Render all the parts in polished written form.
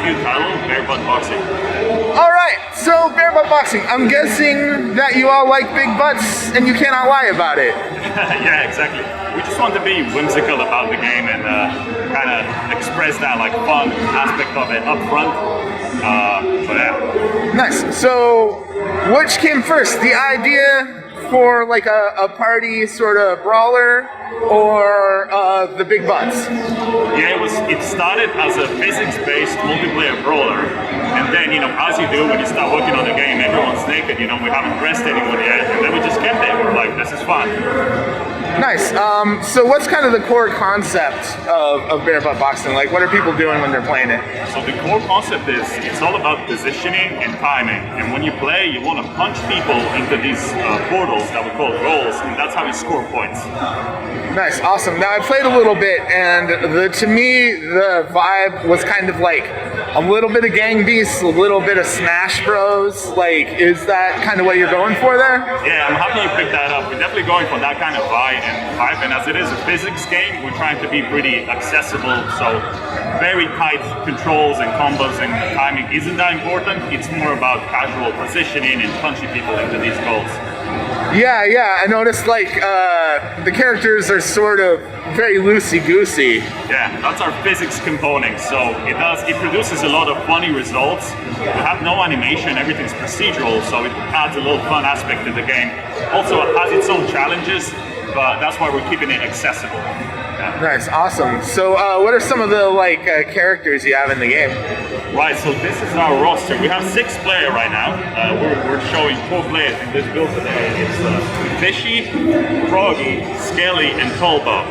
new title, Bare Butt Boxing. All right, so bare butt boxing. I'm guessing that you all like big butts, and you cannot lie about it. Yeah, exactly. We just want to be whimsical about the game and kind of express that like fun aspect of it up front. So yeah. Nice. So, which came first, the idea for like a party sort of brawler, or the big butts? Yeah, it started as a physics-based multiplayer brawler, and then, you know, as you do when you start working on the game, everyone's naked, you know, we haven't dressed anyone yet, and then we just kept it. We're like, this is fun. Nice. So what's kind of the core concept of bare butt boxing? Like, what are people doing when they're playing it? So the core concept is, it's all about positioning and timing, and when you play, you want to punch people into these portals that we call goals, and that's how you score points. Nice, awesome. Now I played a little bit, and to me the vibe was kind of like a little bit of Gang Beasts, a little bit of Smash Bros. Like, is that kind of what you're going for there? Yeah, I'm happy you picked that up. We're definitely going for that kind of vibe, and as it is a physics game, we're trying to be pretty accessible. So very tight controls and combos and timing isn't that important. It's more about casual positioning and punching people into these goals. Yeah, I noticed like the characters are sort of very loosey-goosey. Yeah, that's our physics component. So it produces a lot of funny results. We have no animation, everything's procedural, so it adds a little fun aspect to the game. Also, it has its own challenges, but that's why we're keeping it accessible. Yeah. Nice, awesome. So what are some of the like characters you have in the game? Right, so this is our roster. We have 6 players right now. We're showing 4 players in this build today. It's Fishy, Froggy, Skelly, and Tolbo.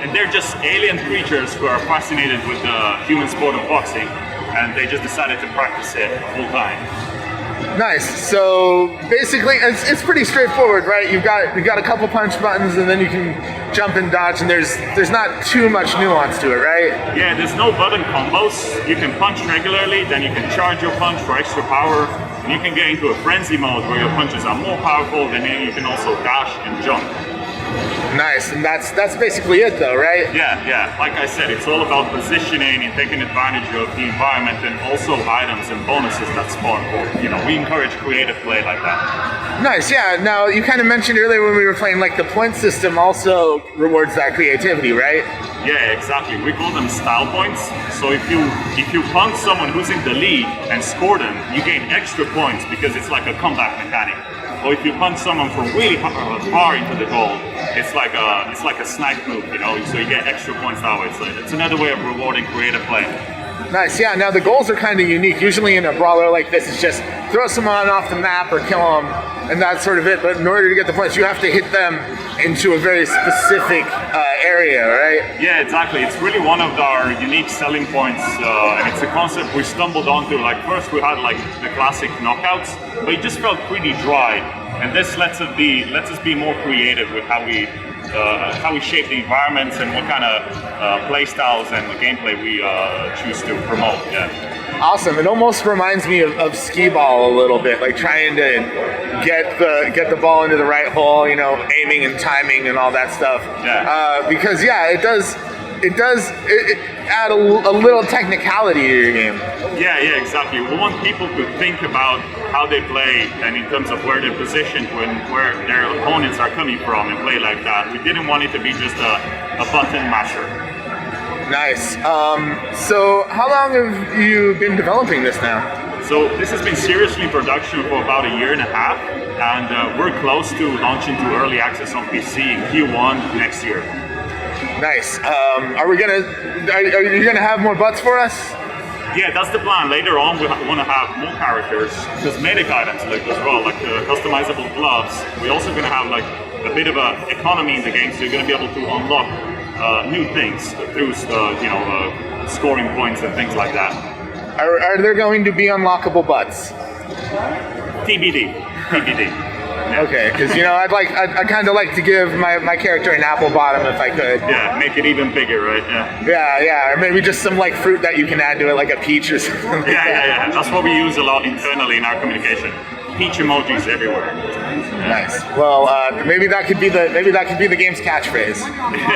And they're just alien creatures who are fascinated with the human sport of boxing, and they just decided to practice it full time. Nice. So basically, it's pretty straightforward, right? You've got a couple punch buttons, and then you can jump and dodge, and there's not too much nuance to it, right? Yeah, there's no button combos. You can punch regularly, then you can charge your punch for extra power, and you can get into a frenzy mode where your punches are more powerful, and then you can also dash and jump. Nice, and that's basically it though, right? Yeah. Like I said, it's all about positioning and taking advantage of the environment and also items and bonuses that spawn for it. You know, we encourage creative play like that. Nice, yeah. Now, you kind of mentioned earlier when we were playing, like the point system also rewards that creativity, right? Yeah, exactly. We call them style points. So if you punch someone who's in the lead and score them, you gain extra points because it's like a comeback mechanic. Or if you punch someone from really far into the goal, it's like a snipe move, you know. So you get extra points that way. So it's another way of rewarding creative play. Nice, yeah. Now the goals are kind of unique. Usually in a brawler like this, it's just throw someone off the map or kill them, and that's sort of it. But in order to get the points, you have to hit them into a very specific area, right? Yeah, exactly. It's really one of our unique selling points, and it's a concept we stumbled onto. Like first we had like the classic knockouts, but it just felt pretty dry. And this lets us be more creative with how we shape the environments and what kind of play styles and gameplay we choose to promote. Yeah. Awesome. It almost reminds me of skee-ball a little bit, like trying to get the ball into the right hole, you know, aiming and timing and all that stuff. Yeah. Because yeah, it does add a little technicality to your game. Yeah, exactly. We want people to think about how they play and in terms of where they're positioned when where their opponents are coming from and play like that. We didn't want it to be just a button masher. Nice. So how long have you been developing this now? So this has been seriously in production for about 1.5 years, and we're close to launching to early access on PC in Q1 next year. Nice. Are you gonna have more butts for us? Yeah, that's the plan. Later on, we want to have more characters, cosmetic items like as well, like customizable gloves. We're also going to have like a bit of a economy in the game, so you're going to be able to unlock new things through scoring points and things like that. Are there going to be unlockable butts? TBD. Okay, because you know I'd kind of like to give my character an apple bottom if I could. Yeah, make it even bigger, right? Yeah, or maybe just some like fruit that you can add to it, like a peach or something. Yeah. That's what we use a lot internally in our communication. peach emojis everywhere. Nice. Well, maybe that could be the game's catchphrase.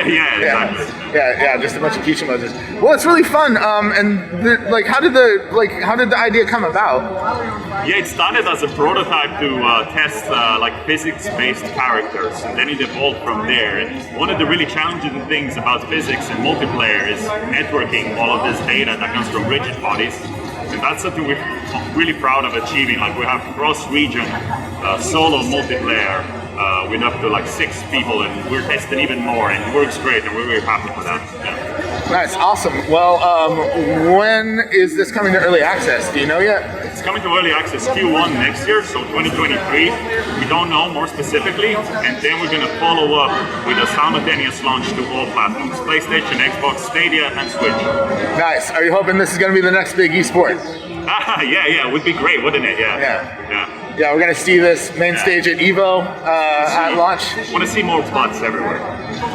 Yeah, exactly. Yeah, just a bunch of peach emojis. Well, it's really fun. And how did the idea come about? Yeah, it started as a prototype to test like physics-based characters, and then it evolved from there. And one of the really challenging things about physics and multiplayer is networking all of this data that comes from rigid bodies. And that's something we're really proud of achieving. Like, we have cross-region solo multiplayer with up to like 6 people, and we're testing even more, and it works great, and we're very happy for that. Yeah. Nice, awesome. Well, when is this coming to early access? Do you know yet? It's coming to early access Q1 next year, so 2023. We don't know more specifically, and then we're going to follow up with a simultaneous launch to all platforms: PlayStation, Xbox, Stadia, and Switch. Nice. Are you hoping this is going to be the next big esport? Yeah, it would be great, wouldn't it? Yeah, we're going to see this main stage at EVO at launch. I want to see more butts everywhere.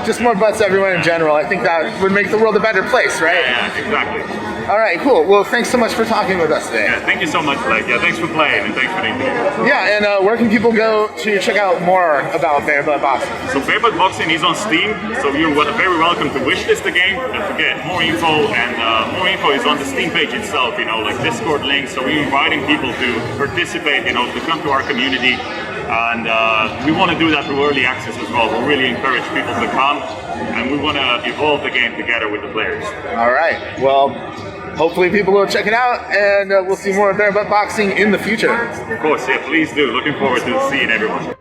Just more butts everywhere in general. I think that would make the world a better place, right? Yeah, exactly. All right, cool. Well, thanks so much for talking with us today. Yeah, thank you so much, Blake. Yeah, thanks for playing, and thanks for the interview. Yeah, and where can people go to check out more about Barebutt Boxing? So Barebutt Boxing is on Steam, so you're very welcome to wishlist the game and to get more info, and more info is on the Steam page itself, like Discord links, so we're inviting people to participate, to come to our community, and we want to do that through early access as well. We really encourage people to come, and we want to evolve the game together with the players. All right, well, hopefully people will check it out, and we'll see more of Barebutt Boxing in the future. Of course, yeah, please do. Looking forward to seeing everyone.